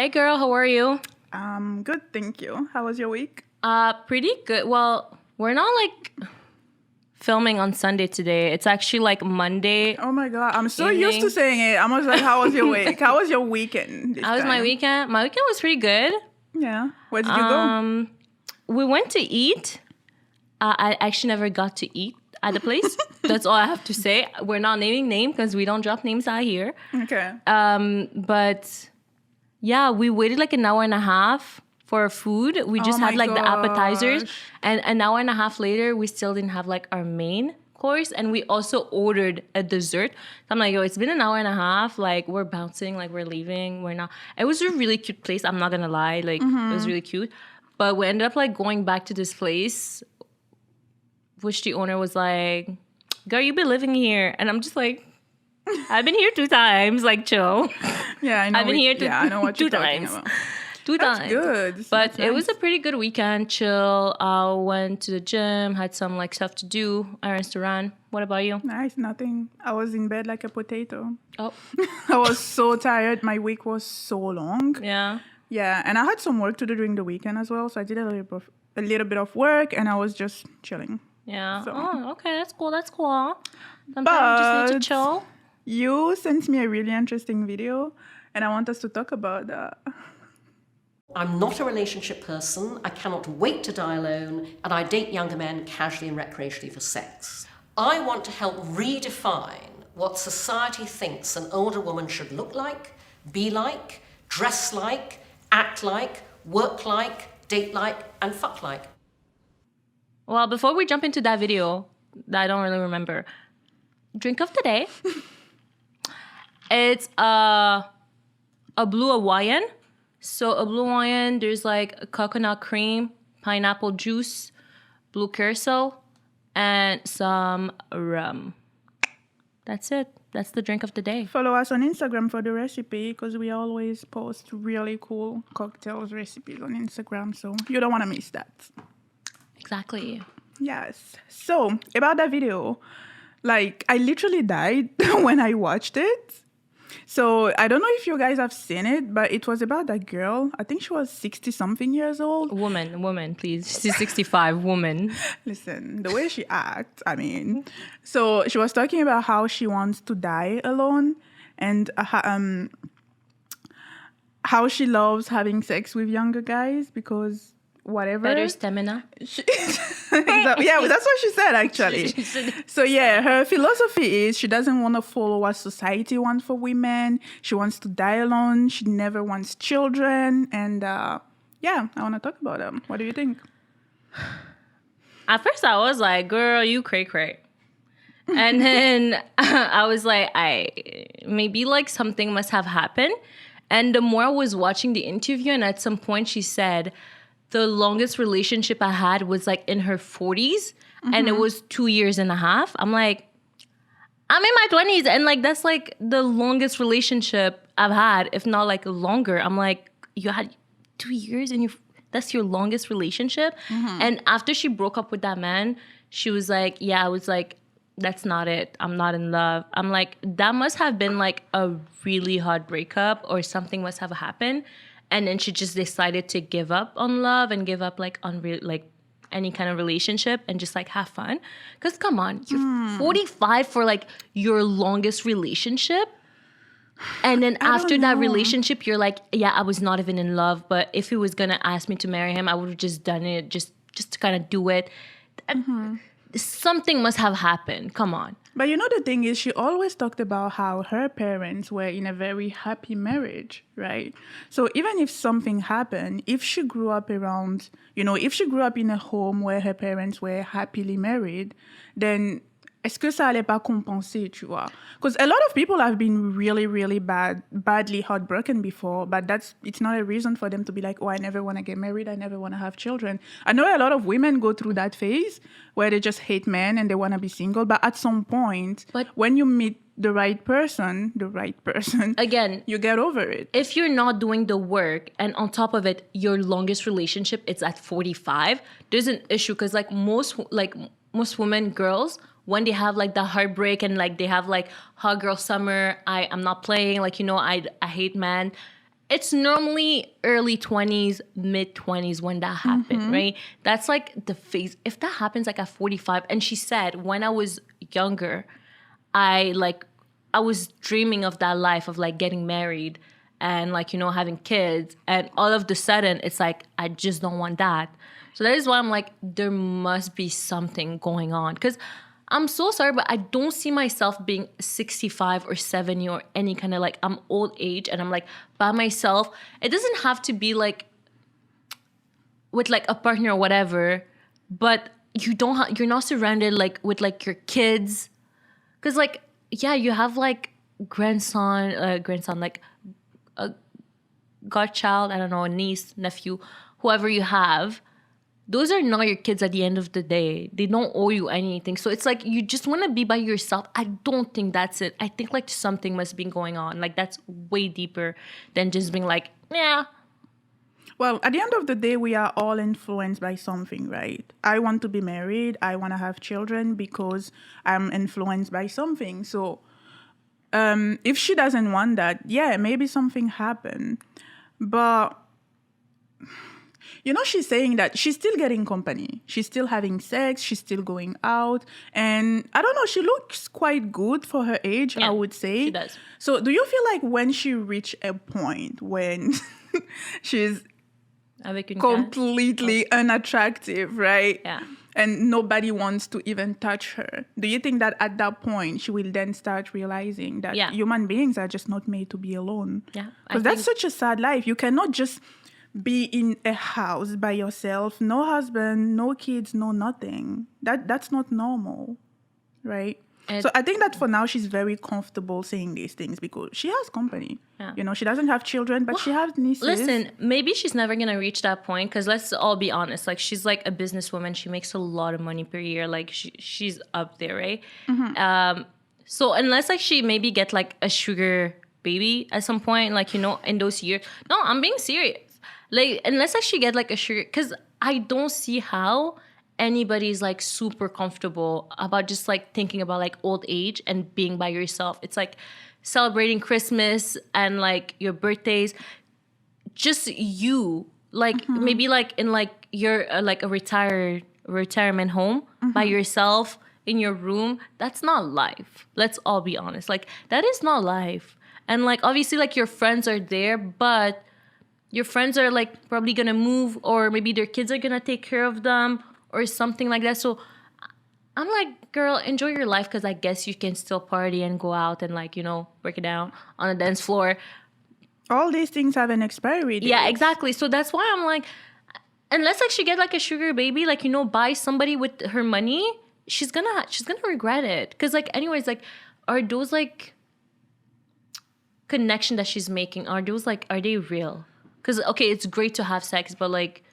Hey girl, how are you? Good, thank you. How was your week? Pretty good. Well, we're not like filming on Sunday today. It's actually like Monday. Oh my god, I'm so Evening. used to saying it. I was like, how was your week? How was your weekend? How was my weekend? My weekend was pretty good. Yeah. Where did you go? We went to eat. I actually never got to eat at the place. That's all I have to say. We're not naming names because we don't drop names out here. Okay. But yeah, we waited like an hour and a half for our food. We just had like the appetizers, and an hour and a half later, we still didn't have like our main course, and we also ordered a dessert. So I'm like, yo, it's been an hour and a half. Like we're bouncing, like we're leaving. We're not. It was a really cute place. I'm not gonna lie, like it was really cute. But we ended up like going back to this place, which the owner was like, girl, you've been living here. And I'm just like, I've been here 2 times, like chill. Yeah, I know. I've been here I know what 2 you're talking times. about. 2 That's times. good. But That's it was a nice. pretty good weekend, chill. Went to the gym, had some like stuff to do, errands to run. What about you? Nice, nothing. I was in bed like a potato. Oh, I was so tired. My week was so long. yeah. Yeah, and I had some work to do during the weekend as well. So I did a little bit of work, and I was just chilling. Yeah. So- Oh, okay. That's cool. That's cool. Sometimes you just need to chill. You sent me a really interesting video, and I want us to talk about that. I'm not a relationship person. I cannot wait to die alone, and I date younger men casually and recreationally for sex. I want to help redefine what society thinks an older woman should look like, be like, dress like, act like, work like, date like, and fuck like. Well, before we jump into that video that I don't really remember, drink of the day. It's a blue Hawaiian. So a blue Hawaiian, there's like a coconut cream, pineapple juice, blue curacao, and some rum. That's it. That's the drink of the day. Follow us on Instagram for the recipe because we always post really cool cocktails recipes on Instagram. So you don't want to miss that. Exactly. Yes. So about that video, like I literally died when I watched it. So I don't know if you guys have seen it, but it was about that girl. I think she was 60-something years old. Woman, please. She's 65, woman. Listen, the way she acts, I mean. So she was talking about how she wants to die alone and how she loves having sex with younger guys because whatever. Better stamina. Yeah, that's what she said, actually. So, yeah, her philosophy is she doesn't want to follow what society wants for women. She wants to die alone. She never wants children. And, yeah, I want to talk about them. What do you think? At first, I was like, girl, you cray-cray. And then I was like, maybe like something must have happened. And the more I was watching the interview, and at some point she said, the longest relationship I had was like in her 40s, and it was 2.5 years. I'm like, I'm in my 20s, and like that's like the longest relationship I've had, if not like longer. I'm like, you had 2 years and that's your longest relationship? And after she broke up with that man, she was like, yeah, I was like, that's not it. I'm not in love. I'm like, that must have been like a really hard breakup or something must have happened. And then she just decided to give up on love and give up like on like any kind of relationship and just like have fun. Because come on, you're 45 for like your longest relationship. And then after that relationship, you're like, yeah, I was not even in love. But if he was going to ask me to marry him, I would have just done it just to kind of do it. Something must have happened. Come on. But you know, the thing is, she always talked about how her parents were in a very happy marriage, right? So even if something happened, if she grew up around, if she grew up in a home where her parents were happily married, then est-ce que ça allait pas compenser, tu vois? Because a lot of people have been really, really badly heartbroken before, but it's not a reason for them to be like, oh, I never want to get married, I never want to have children. I know a lot of women go through that phase where they just hate men and they want to be single, but at some point, when you meet the right person, again, you get over it. If you're not doing the work and on top of it, your longest relationship, it's at 45, there's an issue because like most women, girls, when they have like the heartbreak and like they have like hot girl summer, I'm not playing, like, I hate men. it's normally early 20s, mid 20s when that happened, right? That's like the phase. If that happens like at 45, and she said when I was younger, I was dreaming of that life of like getting married and like, having kids. And all of the sudden it's like, I just don't want that. So that is why I'm like, there must be something going on. Because I'm so sorry, but I don't see myself being 65 or 70 or any kind of like, I'm old age and I'm like by myself. It doesn't have to be like with like a partner or whatever, but you're not surrounded like with like your kids. Because like, yeah, you have like grandson, like a godchild, I don't know, a niece, nephew, whoever you have. Those are not your kids at the end of the day. They don't owe you anything. So it's like you just want to be by yourself. I don't think that's it. I think like something must be going on. Like that's way deeper than just being like, yeah. Well, at the end of the day, we are all influenced by something, right? I want to be married. I want to have children because I'm influenced by something. So if she doesn't want that, yeah, maybe something happened. But she's saying that she's still getting company. She's still having sex. She's still going out. And I don't know, she looks quite good for her age, Yeah, I would say. she does. So do you feel like when she reached a point when she's Avec une completely unattractive, right? Yeah. And nobody wants to even touch her. Do you think that at that point she will then start realizing that human beings are just not made to be alone? Yeah. Because that's such a sad life. You cannot just be in a house by yourself, no husband, no kids, no nothing. That's not normal, right? So I think that for now she's very comfortable saying these things because she has company. Yeah. She doesn't have children, but she has nieces. Listen, maybe she's never going to reach that point because let's all be honest. Like she's like a businesswoman. She makes a lot of money per year. Like she's up there, right? So unless like she maybe get like a sugar baby at some point, like, in those years. No, I'm being serious. Like unless like she get like a sugar, because I don't see how anybody's like super comfortable about just like thinking about like old age and being by yourself. It's like celebrating Christmas and like your birthdays, just you, like maybe like in like your like a retirement home by yourself in your room. That's not life. Let's all be honest. Like that is not life. And like obviously like your friends are there, but your friends are like probably gonna move, or maybe their kids are gonna take care of them or something like that. So I'm like, girl, enjoy your life, because I guess you can still party and go out and like, break it down on the dance floor. All these things have an expiry date. Yeah, exactly. So that's why I'm like, unless like she get like a sugar baby, like, buy somebody with her money, she's gonna regret it. Because like anyways, like, are those like connection that she's making, are they real? Because okay, it's great to have sex, but like,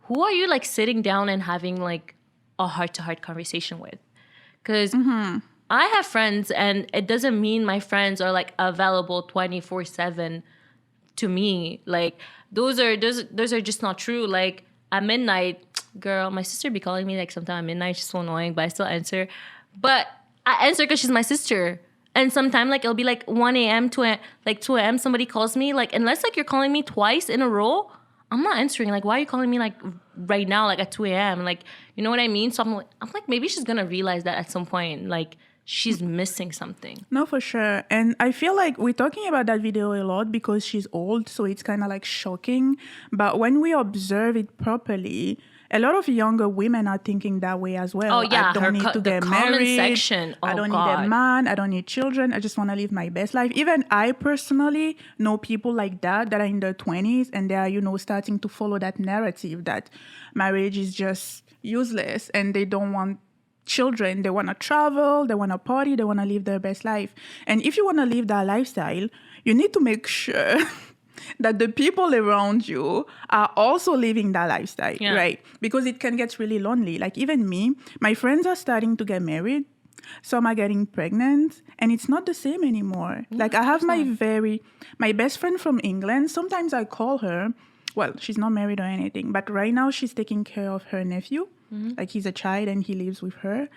who are you like sitting down and having like a heart-to-heart conversation with? Because I have friends, and it doesn't mean my friends are like available 24/7 to me. Like those are just not true. Like at midnight, girl, my sister be calling me like sometime at midnight. She's so annoying, but I still answer. But I answer because she's my sister. And sometimes like it'll be like 1 a.m. to like 2 a.m. somebody calls me. Like unless like you're calling me twice in a row, I'm not answering. Like, why are you calling me like right now, like at 2 a.m.? Like, you know what I mean? So I'm like, maybe she's gonna realize that at some point, like she's missing something. No, for sure. And I feel like we're talking about that video a lot because she's old, so it's kind of like shocking. But when we observe it properly, a lot of younger women are thinking that way as well. Oh yeah, I don't need to get married. Section. Oh, I don't need a man. I don't need children. I just want to live my best life. Even I personally know people like that are in their 20s and they are, starting to follow that narrative that marriage is just useless and they don't want children. They want to travel, they want to party, they want to live their best life. And if you want to live that lifestyle, you need to make sure that the people around you are also living that lifestyle, right? Because it can get really lonely. Like even me, my friends are starting to get married. Some are getting pregnant, and it's not the same anymore. Like I have my best friend from England. Sometimes I call her. Well, she's not married or anything, but right now she's taking care of her nephew. Like he's a child and he lives with her.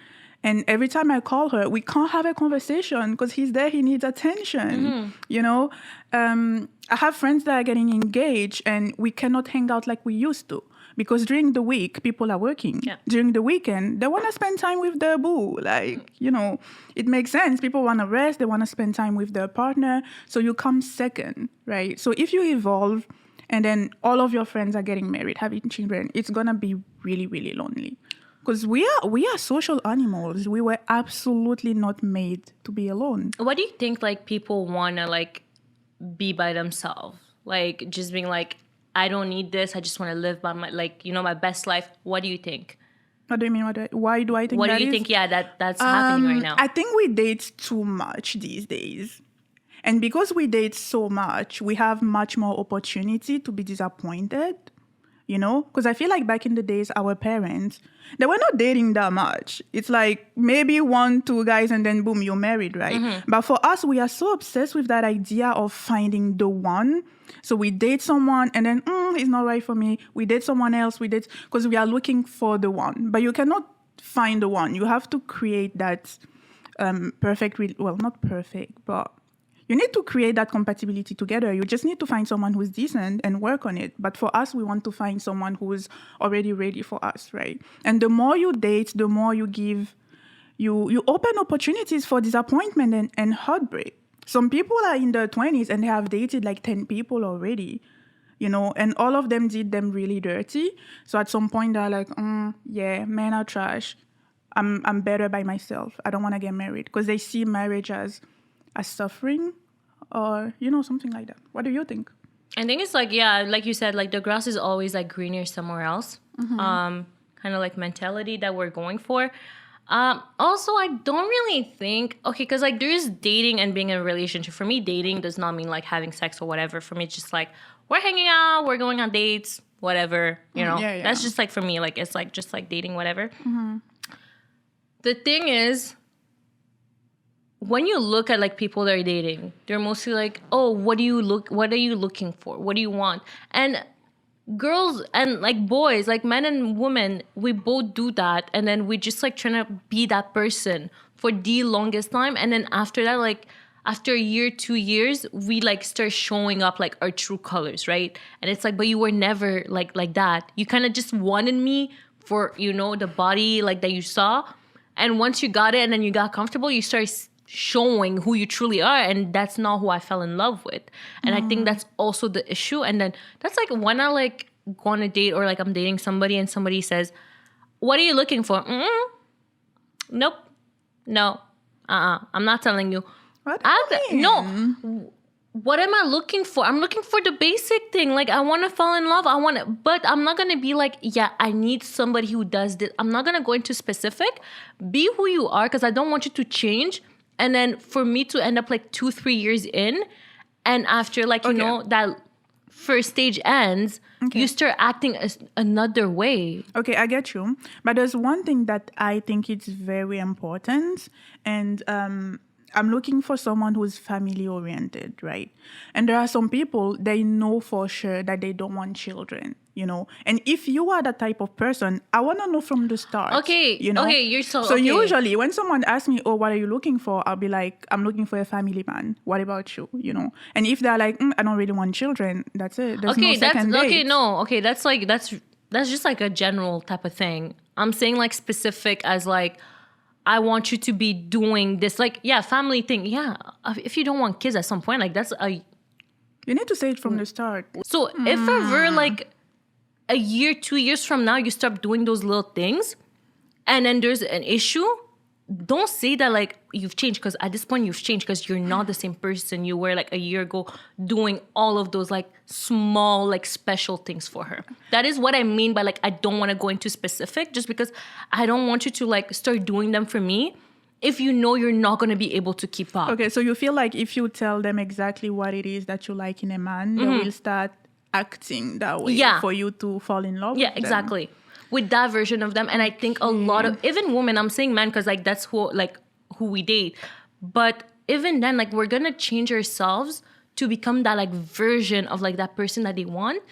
And every time I call her, we can't have a conversation because he's there, he needs attention, you know? I have friends that are getting engaged and we cannot hang out like we used to because during the week, people are working. Yeah. During the weekend, they want to spend time with their boo. Like, you know, it makes sense. People want to rest. They want to spend time with their partner. So you come second, right? So if you evolve and then all of your friends are getting married, having children, it's going to be really, really lonely. Because we are social animals. We were absolutely not made to be alone. What do you think, like, people want to, like, be by themselves? Like, just being like, I don't need this. I just want to live by my, like, you know, my best life. What do you think? What do you mean? Why do I think What that do you is? think, that's happening right now? I think we date too much these days. And because we date so much, we have much more opportunity to be disappointed. You know, because I feel like back in the days, our parents, they were not dating that much. It's like maybe 1, 2 guys and then boom, you're married, right? But for us, we are so obsessed with that idea of finding the one. So we date someone and then, it's not right for me. We date someone else, because we are looking for the one. But you cannot find the one. You have to create that perfect, not perfect, but you need to create that compatibility together. You just need to find someone who's decent and work on it. But for us, we want to find someone who is already ready for us, right? And the more you date, the more you give, you open opportunities for disappointment and heartbreak. Some people are in their 20s and they have dated like 10 people already, you know, and all of them did them really dirty. So at some point, they're like, yeah, men are trash. I'm better by myself. I don't want to get married, because they see marriage as suffering or, you know, something like that. What do you think? I think it's like, yeah, like you said, like the grass is always like greener somewhere else. Kind of like mentality that we're going for. Also, I don't really think, okay, because like there's dating and being in a relationship. For me, dating does not mean like having sex or whatever. For me, it's just like we're hanging out, we're going on dates, whatever, you know. Yeah. That's just like for me, like it's like just like dating, whatever. The thing is, when you look at like people that are dating, they're mostly like, oh, what are you looking for? What do you want? And girls and like boys, like men and women, we both do that. And then we just like trying to be that person for the longest time. And then after that, like after a year, 2 years, we like start showing up like our true colors, right? And it's like, but you were never like that. You kind of just wanted me for, you know, the body like that you saw. And once you got it and then you got comfortable, you start showing who you truly are, and that's not who I fell in love with. And I think that's also the issue. And then that's like when I like go on a date or like I'm dating somebody and somebody says, what are you looking for? Nope. No. I'm not telling you. What do you mean? No. What am I looking for? I'm looking for the basic thing. Like, I want to fall in love. But I'm not going to be like, yeah, I need somebody who does this. I'm not going to go into specific. Be who you are, because I don't want you to change. And then for me to end up like 2-3 years in, and after like, you know, that first stage ends, you start acting another way. Okay, I get you. But there's one thing that I think it's very important. And I'm looking for someone who's family oriented, right? And there are some people, they know for sure that they don't want children, you know? And if you are that type of person, I want to know from the start. Okay, you know? okay, you're so So okay. usually when someone asks me, oh, what are you looking for? I'll be like, I'm looking for a family man. What about you? You know? And if they're like, I don't really want children, that's it. There's no second date. That's just like a general type of thing. I'm saying like specific as like, I want you to be doing this, like, yeah, family thing. Yeah, if you don't want kids at some point, like that's a... You need to say it from the start. So if ever like a year, 2 years from now, you start doing those little things and then there's an issue, don't say that like you've changed, because at this point you've changed, because you're not the same person you were like a year ago doing all of those like small like special things for her. That is what I mean by like I don't want to go into specific, just because I don't want you to like start doing them for me if you know you're not going to be able to keep up. Okay, so you feel like if you tell them exactly what it is that you like in a man, they will start acting that way for you to fall in love with them. Exactly. With that version of them. And I think a lot of, even women, I'm saying men because like that's who we date. But even then, like we're going to change ourselves to become that like version of like that person that they want.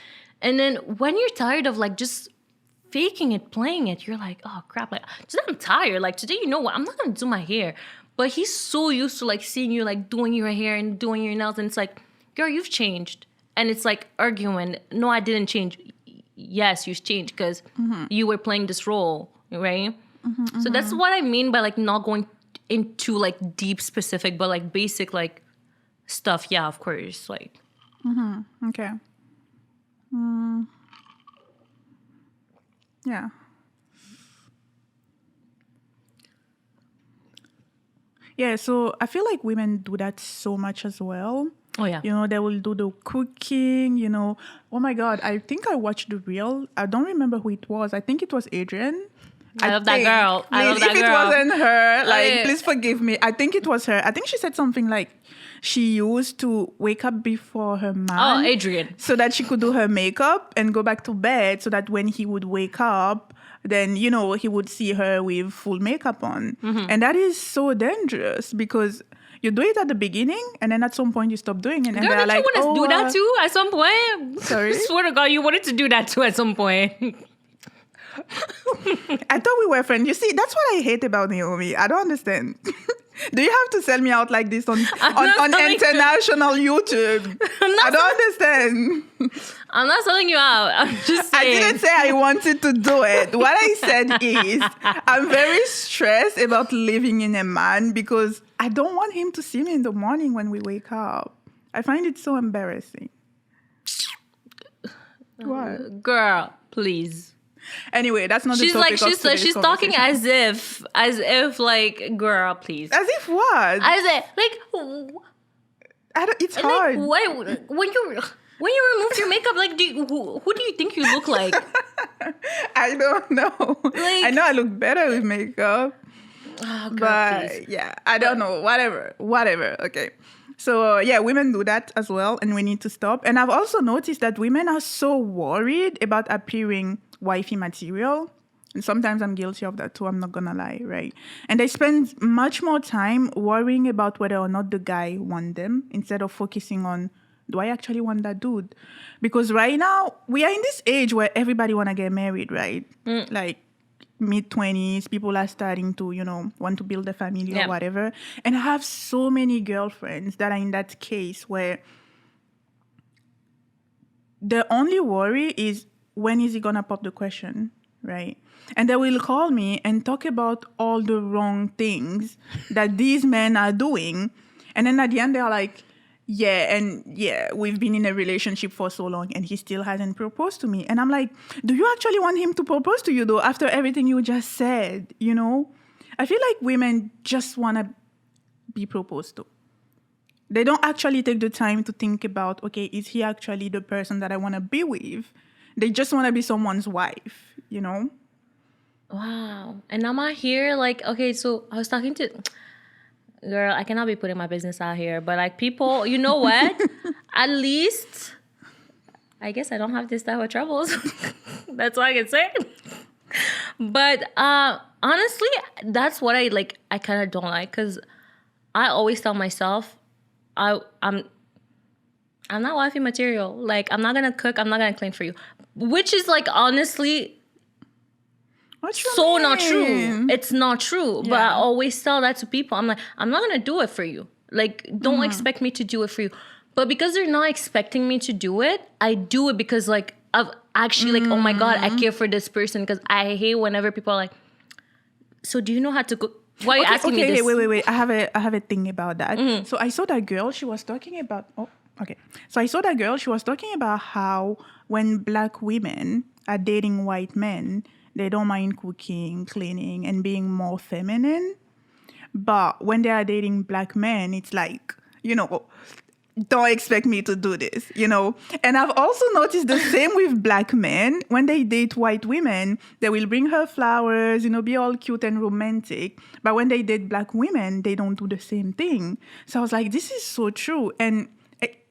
And then when you're tired of like just faking it, playing it. You're like, oh crap, like today I'm tired. Like today, you know what? I'm not gonna do my hair. But he's so used to like seeing you like doing your hair and doing your nails, and it's like, girl, you've changed. And it's like arguing. No, I didn't change. Yes, you changed because you were playing this role, right? So that's what I mean by like not going into like deep specific, but like basic like stuff. Yeah, of course. Like. Okay. Yeah. Yeah, so I feel like women do that so much as well. Oh, yeah. You know, they will do the cooking, you know. Oh my God, I think I watched the reel. I don't remember who it was. I think it was Adrian. I love that girl. I love that if girl. it wasn't her, like, yeah. please forgive me. I think it was her. I think she said something like she used to wake up before her man. Oh, Adrian. So that she could do her makeup and go back to bed so that when he would wake up, then, you know, he would see her with full makeup on. And that is so dangerous because you do it at the beginning and then at some point you stop doing it. And Girl, they're did like, you want to do that too at some point? Sorry? I swear to God, you wanted to do that too at some point. I thought we were friends. You see, that's what I hate about Naomi. I don't understand. Do you have to sell me out like this on international YouTube? I don't understand. I'm not selling you out. I'm just saying. I didn't say I wanted to do it. What I said is I'm very stressed about living in a man because I don't want him to see me in the morning when we wake up. I find it so embarrassing. What? Girl, please. Anyway, that's not the She's topic like of today's she's talking conversation. as if like, girl, please. As if what? As if like It's hard. like what when you remove your makeup, like who do you think you look like? I don't know. Like, I know I look better with makeup. Oh, girl, But please. yeah, I don't know. Whatever. Okay. So yeah, women do that as well, and we need to stop. And I've also noticed that women are so worried about appearing wifey material. And sometimes I'm guilty of that too, I'm not gonna lie, right? And they spend much more time worrying about whether or not the guy wants them instead of focusing on, do I actually want that dude? Because right now, we are in this age where everybody wanna get married, right? Like mid-20s, people are starting to, you know, want to build a family or whatever. And I have so many girlfriends that are in that case where the only worry is, when is he gonna pop the question, right? And they will call me and talk about all the wrong things that these men are doing. And then at the end, they're like, we've been in a relationship for so long and he still hasn't proposed to me. And I'm like, do you actually want him to propose to you though, after everything you just said, you know? I feel like women just want to be proposed to. They don't actually take the time to think about, okay, is he actually the person that I want to be with? They just want to be someone's wife, you know? Wow. And I'm out here like, okay, so I was talking to, girl, I cannot be putting my business out here, but like people, you know what? At least, I guess I don't have this type of troubles. That's all I can say. But honestly, that's what I kind of don't like, because I always tell myself, I'm not wifey material. Like, I'm not going to cook. I'm not going to clean for you. Which is, like, honestly, so not true. It's not true. Yeah. But I always tell that to people. I'm like, I'm not going to do it for you. Like, don't expect me to do it for you. But because they're not expecting me to do it, I do it because, like, I've actually, like, oh, my God, I care for this person. Because I hate whenever people are like, so do you know how to cook? Why are you asking me this? Wait. I have a thing about that. So I saw that girl. She was talking about... Okay. So I saw that girl, she was talking about how when Black women are dating white men, they don't mind cooking, cleaning, and being more feminine. But when they are dating Black men, it's like, you know, don't expect me to do this, you know. And I've also noticed the same with Black men. When they date white women, they will bring her flowers, you know, be all cute and romantic. But when they date Black women, they don't do the same thing. So I was like, this is so true. And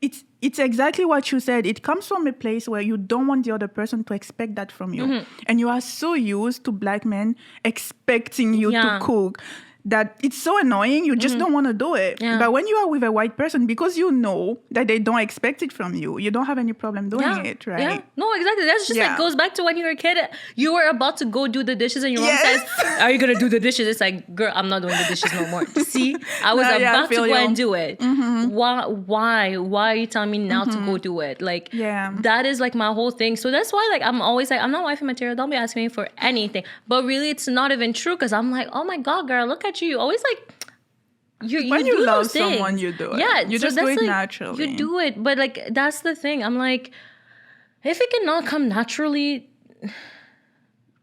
it's exactly what you said. It comes from a place where you don't want the other person to expect that from you. And you are so used to Black men expecting you to cook. that it's so annoying, you just don't want to do it. Yeah. But when you are with a white person, because you know that they don't expect it from you, you don't have any problem doing it, right? Yeah. No, exactly. That's just like goes back to when you were a kid. You were about to go do the dishes and your mom says, "Are you gonna do the dishes?" It's like, girl, I'm not doing the dishes no more. See? I was about to go and do it. Why? Why are you telling me now to go do it? Like that is like my whole thing. So that's why like I'm always like, I'm not wifey material. Don't be asking me for anything. But really it's not even true because I'm like, oh my God, girl, look at you. You always like when you love someone, you do it. Yeah, you so just do it like, naturally. You do it, but like that's the thing. I'm like, if it cannot come naturally,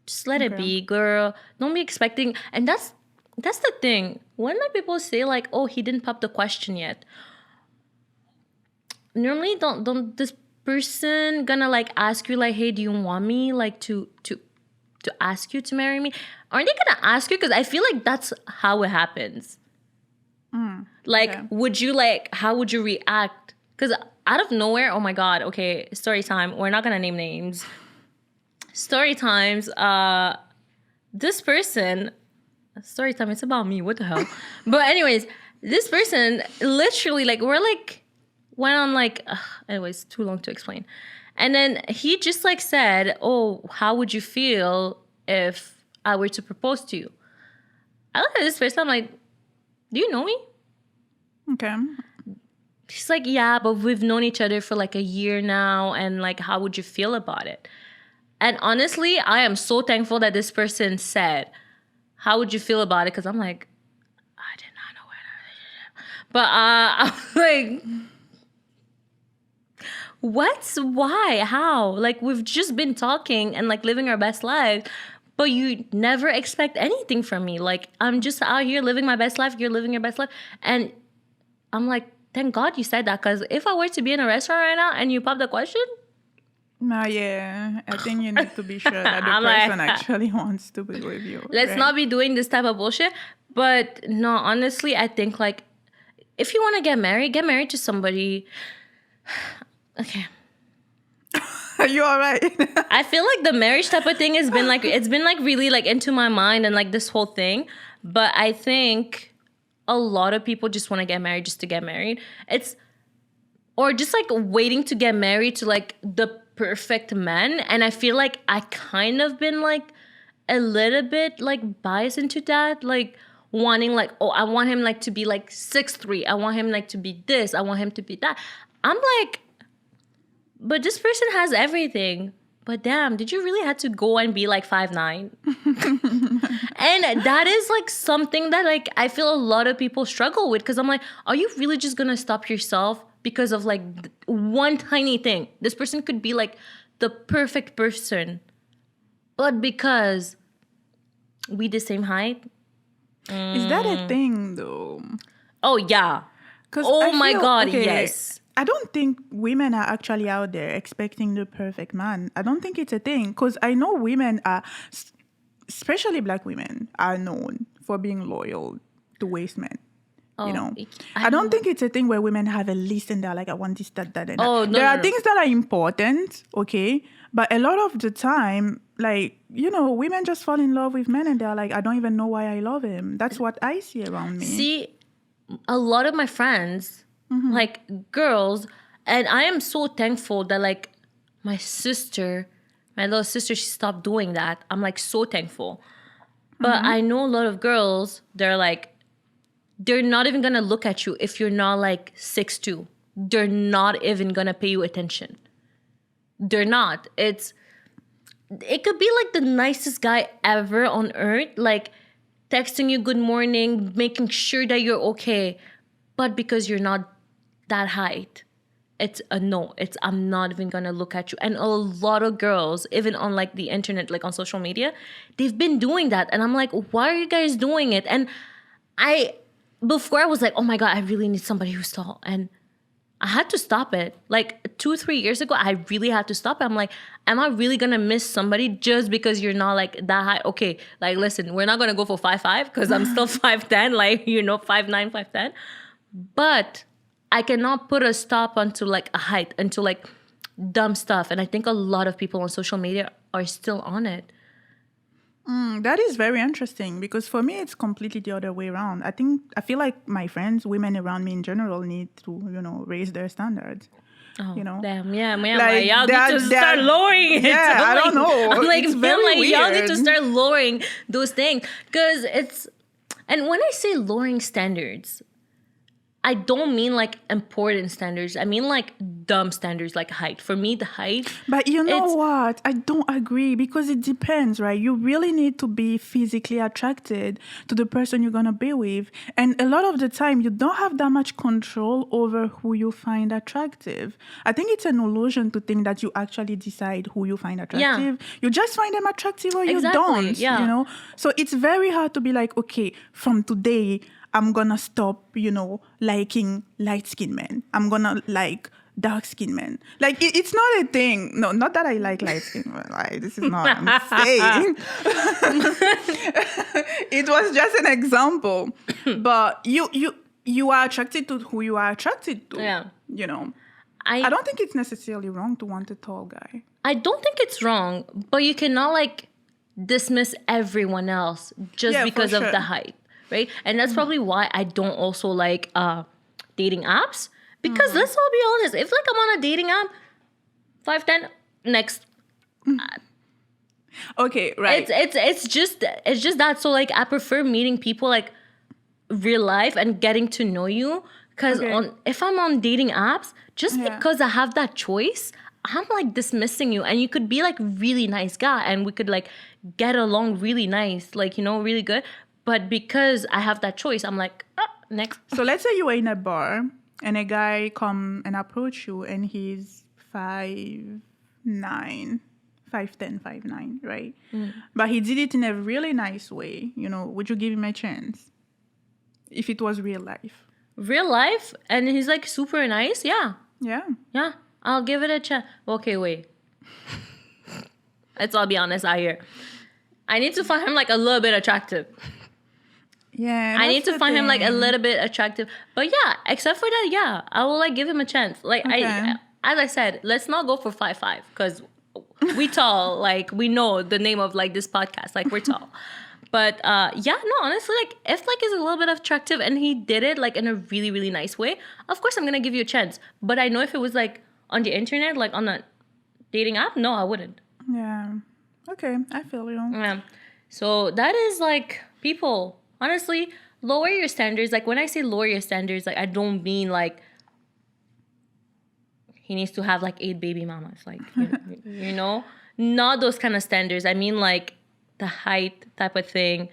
just let it be, girl. Don't be expecting. And that's the thing. When like people say like, oh, he didn't pop the question yet. Normally, don't this person gonna like ask you like, hey, do you want me like to ask you to marry me? Aren't they gonna ask you? Because I feel like that's how it happens. Like, would you like, how would you react? Because out of nowhere, oh my God, okay, story time. We're not gonna name names. Story times, this person, story time, it's about me, what the hell? But anyways, this person literally like, we're like, went on like, anyways, too long to explain. And then he just like said, oh, how would you feel if I were to propose to you? I look at this person, I'm like, do you know me? Okay. She's like, yeah, but we've known each other for like a year now. And like, how would you feel about it? And honestly, I am so thankful that this person said, how would you feel about it? Because I'm like, I did not know where to. But I'm like, what? Why? How? Like, we've just been talking and like living our best life, but you never expect anything from me. Like, I'm just out here living my best life. You're living your best life. And I'm like, thank God you said that. Because if I were to be in a restaurant right now and you pop the question, yeah, I think you need to be sure that the person actually wants to be with you. Let's not be doing this type of bullshit. But no, honestly, I think like, if you want to get married to somebody. Okay. Are you all right? I feel like the marriage type of thing has been like, it's been like really like into my mind and like this whole thing. But I think a lot of people just want to get married just to get married. Or just like waiting to get married to like the perfect man. And I feel like I kind of been like a little bit like biased into that. Like wanting like, oh, I want him like to be like 6'3". I want him like to be this. I want him to be that. I'm like, but this person has everything. But damn, did you really have to go and be like 5'9"? And that is like something that like I feel a lot of people struggle with. Because I'm like, are you really just going to stop yourself because of like one tiny thing? This person could be like the perfect person. But because we the same height. Is that a thing though? Oh, yeah. Oh my God, yes. I don't think women are actually out there expecting the perfect man. I don't think it's a thing. Because I know women are, especially black women, are known for being loyal to waste men. You know, I don't think it's a thing where women have a list and they're like, I want this, that, and that. Oh, there are things that are important, okay? But a lot of the time, like, you know, women just fall in love with men and they're like, I don't even know why I love him. That's what I see around me. See, a lot of my friends, like girls, and I am so thankful that like my little sister, she stopped doing that. I'm like so thankful. But I know a lot of girls, they're like, they're not even gonna look at you if you're not like 6'2". They're not even gonna pay you attention. They're not. It could be like the nicest guy ever on earth, like texting you good morning, making sure that you're okay. But because you're not that height, it's a no. I'm not even gonna look at you. And a lot of girls, even on like the internet, like on social media, they've been doing that. And I'm like, why are you guys doing it? And before I was like, oh my God, I really need somebody who's tall. And I had to stop it. Like 2-3 years ago, I really had to stop it. I'm like, am I really gonna miss somebody just because you're not like that high? Okay, like listen, we're not gonna go for 5'5" because I'm still 5'10", like, you know, 5'9", 5'10". But I cannot put a stop onto like a height, into like dumb stuff. And I think a lot of people on social media are still on it. That is very interesting because for me, it's completely the other way around. I feel like my friends, women around me in general, need to, raise their standards. Oh, You know, damn, yeah, man, like y'all need to that- start lowering it. Yeah, I don't know. I'm like, It's man, very like, y'all need to weird. start lowering those things. Because and when I say lowering standards, I don't mean like important standards. I mean like dumb standards, like height. For me, the height. But you know It's- what? I don't agree because it depends, right? You really need to be physically attracted to the person you're going to be with. And a lot of the time, you don't have that much control over who you find attractive. I think it's an illusion to think that you actually decide who you find attractive. You just find them attractive or you Exactly, don't, yeah. So it's very hard to be like, okay, from today, I'm going to stop, liking light-skinned men. I'm going to like dark-skinned men. Like, it's not a thing. No, not that I like light-skinned men. Like, this is not what I'm saying. It was just an example. But you are attracted to who you are attracted to. Yeah. I don't think it's necessarily wrong to want a tall guy. I don't think it's wrong, but you cannot like dismiss everyone else just Yeah, for because of sure. the height, right? And that's probably why I don't also like dating apps. Because let's all be honest, if like I'm on a dating app, 5'10", next. Okay, right. It's just that. So like I prefer meeting people like real life and getting to know you. Because Okay. if I'm on dating apps, just Yeah. because I have that choice, I'm like dismissing you. And you could be like really nice guy and we could like get along really nice, like, really good. But because I have that choice, I'm like, next. So let's say you were in a bar and a guy come and approach you and he's 5'9", 5'10", 5'9", right? But he did it in a really nice way. Would you give him a chance? If it was real life. Real life, and he's like super nice. Yeah. Yeah. Yeah. I'll give it a chance. Okay, wait. I'll be honest out here. I need to find him like a little bit attractive. Yeah. I need that's to the find him like a thing. little bit attractive. But yeah, except for that, yeah, I will like give him a chance. Like Okay. as I said, let's not go for 5'5" because we tall. Like we know the name of like this podcast. Like we're tall. But yeah, no, honestly, like if like is a little bit attractive and he did it like in a really, really nice way, of course I'm gonna give you a chance. But I know if it was like on the internet, like on a dating app, no, I wouldn't. Yeah. Okay, I feel you. Yeah. So that is like people, honestly, lower your standards. Like when I say lower your standards, like I don't mean like he needs to have like 8 baby mamas. Like, not those kind of standards. I mean like the height type of thing,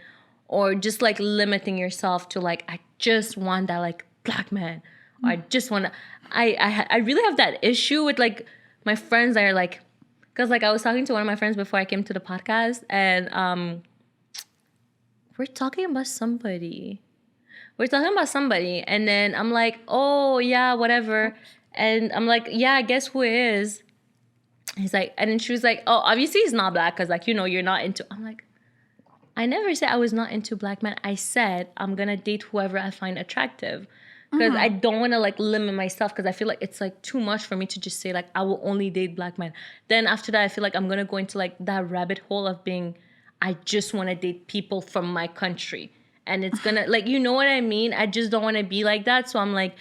or just like limiting yourself to like, I just want that like black man. Or I just want to, I really have that issue with like my friends that are like, because like I was talking to one of my friends before I came to the podcast and we're talking about somebody. And then I'm like, oh yeah, whatever. And I'm like, yeah, guess who it is? He's like, and then she was like, oh, obviously he's not black because like, you're not into, I'm like, I never said I was not into black men. I said I'm going to date whoever I find attractive because I don't want to like limit myself because I feel like it's like too much for me to just say like, I will only date black men. Then after that, I feel like I'm going to go into like that rabbit hole of being, I just want to date people from my country. And it's going to like, you know what I mean? I just don't want to be like that. So I'm like,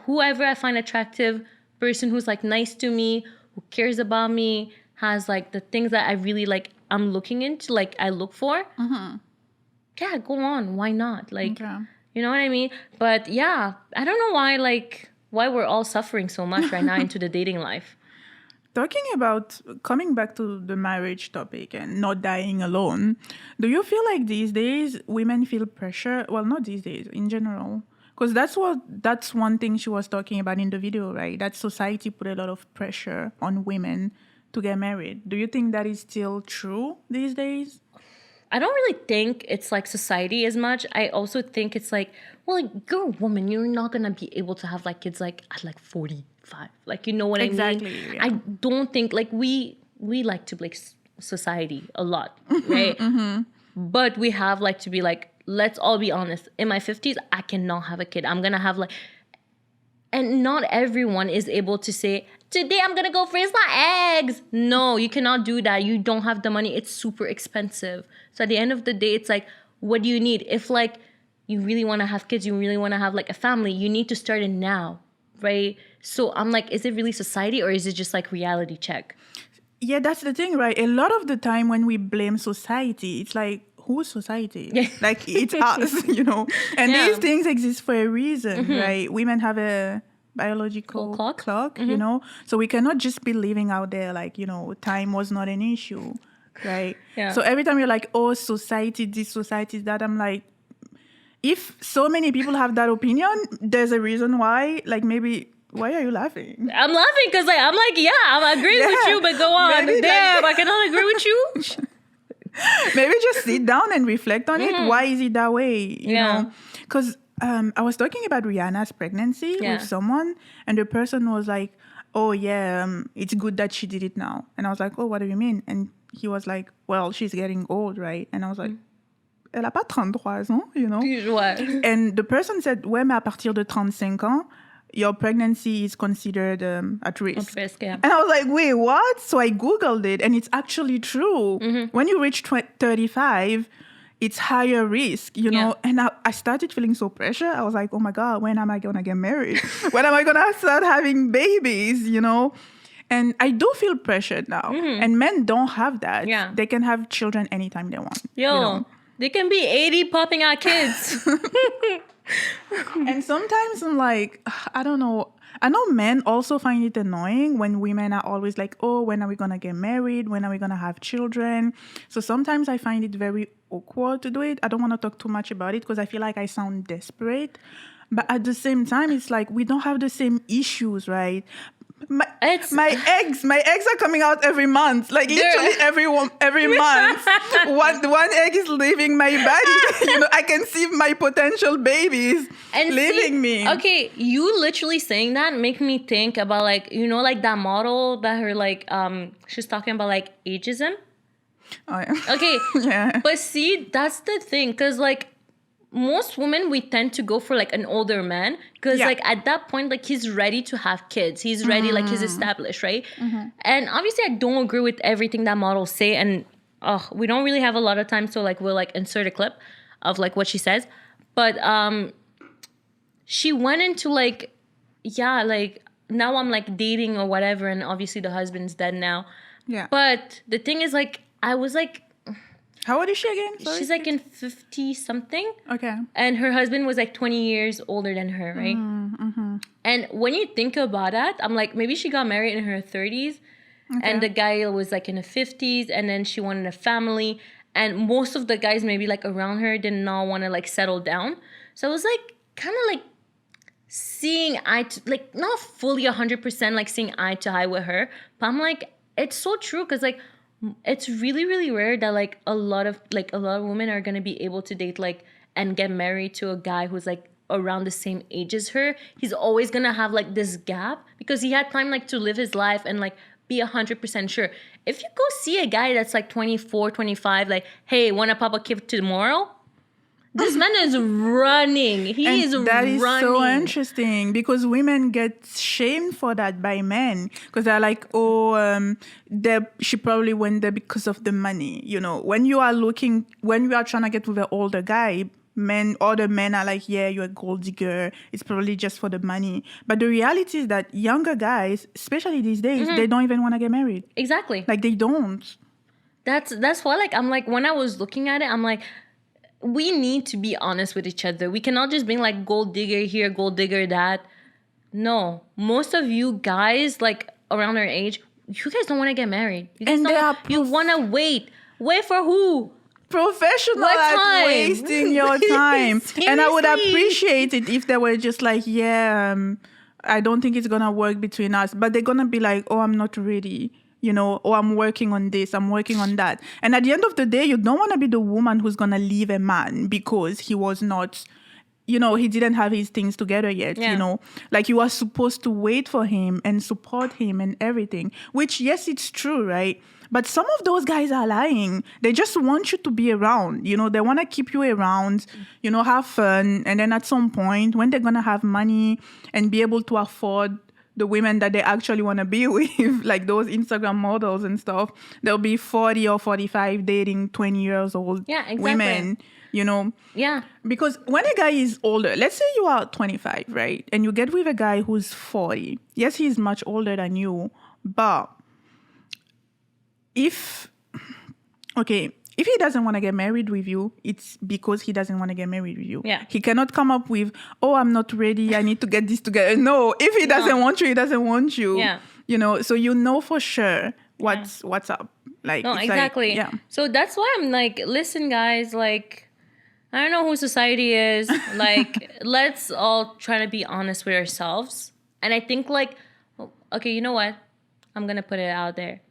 whoever I find attractive, person who's like nice to me, who cares about me, has like the things that I really like, I'm looking into, like I look for. Yeah, go on. Why not? Like, Okay. you know what I mean? But yeah, I don't know why we're all suffering so much right now into the dating life. Talking about coming back to the marriage topic and not dying alone, do you feel like these days women feel pressure? Well, not these days, in general. Because that's one thing she was talking about in the video, right? That society put a lot of pressure on women to get married. Do you think that is still true these days? I don't really think it's like society as much. I also think it's like, well, like, you're a woman. You're not going to be able to have like kids like at like 45. Like, you know what I mean? Exactly, yeah. I don't think like we like to like society a lot, right? But we have like to be like, let's all be honest. In my 50s, I cannot have a kid. I'm going to have like, And not everyone is able to say, today I'm going to go freeze my eggs. No, you cannot do that. You don't have the money. It's super expensive. So at the end of the day, it's like, what do you need? If like you really want to have kids, you really want to have like a family, you need to start it now, right? So I'm like, is it really society or is it just like reality check? Yeah, that's the thing, right? A lot of the time when we blame society, it's like, who's society? Yeah. Like, it's us, you know? And Yeah. these things exist for a reason, right? Women have a biological clock, you know? So we cannot just be living out there like, you know, time was not an issue, right? Yeah. So every time you're like, oh, society, this, society, that, I'm like, if so many people have that opinion, there's a reason why. Like, maybe... Why are you laughing? I'm laughing because like I'm like, yeah, I agree with you, but go on. Maybe, Damn, I cannot agree with you. Maybe just sit down and reflect on it. Why is it that way? You know? Because I was talking about Rihanna's pregnancy with someone, and the person was like, oh, yeah, it's good that she did it now. And I was like, oh, what do you mean? And he was like, well, she's getting old, right? And I was like, elle a pas 33 ans, you know? Ouais. And the person said, ouais, mais à partir de 35 ans, your pregnancy is considered at risk. At risk, yeah. And I was like, wait, what? So I Googled it, and it's actually true. When you reach 35, it's higher risk, you know? And I started feeling so pressure. I was like, oh my God, when am I going to get married? When am I going to start having babies, you know? And I do feel pressured now. And men don't have that. Yeah. They can have children anytime they want. Yo, you know? they can be 80 popping out kids. And sometimes I'm like, I don't know. I know men also find it annoying when women are always like, oh, when are we going to get married? When are we going to have children? So sometimes I find it very awkward to do it. I don't want to talk too much about it because I feel like I sound desperate. But at the same time, it's like we don't have the same issues, right? My eggs are coming out every month. Like literally every month, one egg is leaving my body. You know, I can see my potential babies leaving me. Okay, you literally saying that make me think about like, you know, like that model that her like she's talking about like ageism. Oh yeah. Okay. Yeah. But see, that's the thing, because like most women, we tend to go for like an older man because like at that point, like he's ready to have kids. He's ready, like he's established, right? And obviously I don't agree with everything that models say. And we don't really have a lot of time. So like we'll like insert a clip of like what she says. But she went into like, yeah, like now I'm like dating or whatever. And obviously the husband's dead now. Yeah. But the thing is like, I was like, how old is she again? Sorry. She's like in 50 something. Okay. And her husband was like 20 years older than her, right? And when you think about that, I'm like, maybe she got married in her 30s and the guy was like in the 50s and then she wanted a family. And most of the guys maybe like around her did not want to like settle down. So I was like kind of like seeing eye to, like not fully 100% like seeing eye to eye with her. But I'm like, it's so true because like, it's really, really rare that like a lot of women are gonna be able to date like and get married to a guy who's like around the same age as her. He's always gonna have like this gap because he had time like to live his life and like be 100% sure. If you go see a guy that's like 24, 25, like, hey, wanna pop a kid tomorrow? This man is running. That is so interesting because women get shamed for that by men because they're like, oh, she probably went there because of the money. You know, when you are trying to get with an older guy, other men are like, yeah, you're a gold digger. It's probably just for the money. But the reality is that younger guys, especially these days, they don't even want to get married. Exactly. Like they don't. That's why like I'm like when I was looking at it, I'm like, we need to be honest with each other. We cannot just be like gold digger here, gold digger that. No, most of you guys like around our age, you guys don't want to get married. You want to wait. Wait for who? Professional at wasting your time. And I would appreciate it if they were just like, yeah, I don't think it's going to work between us. But they're going to be like, oh, I'm not ready. You know, oh, I'm working on this, I'm working on that. And at the end of the day, you don't want to be the woman who's going to leave a man because he was not, he didn't have his things together yet, Yeah. like you are supposed to wait for him and support him and everything, which, yes, it's true, right? But some of those guys are lying. They just want you to be around. They want to keep you around, have fun. And then at some point, when they're going to have money and be able to afford the women that they actually want to be with, like those Instagram models and stuff, they'll be 40 or 45 dating 20 years old women, Yeah. Because when a guy is older, let's say you are 25, right? And you get with a guy who's 40. Yes, he's much older than you, but if he doesn't want to get married with you, it's because he doesn't want to get married with you. Yeah. He cannot come up with, oh, I'm not ready, I need to get this together. No, if he doesn't want you, he doesn't want you. Yeah. So for sure what's up. Like, No, exactly. yeah. So that's why I'm like, listen, guys, like, I don't know who society is. Like, let's all try to be honest with ourselves. And I think, like, okay, you know what? I'm going to put it out there.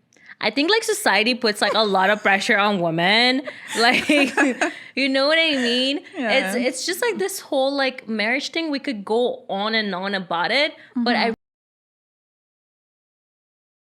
I think, like, society puts, like, a lot of pressure on women. Like, you know what I mean? Yeah. It's just, like, this whole, like, marriage thing. We could go on and on about it. But I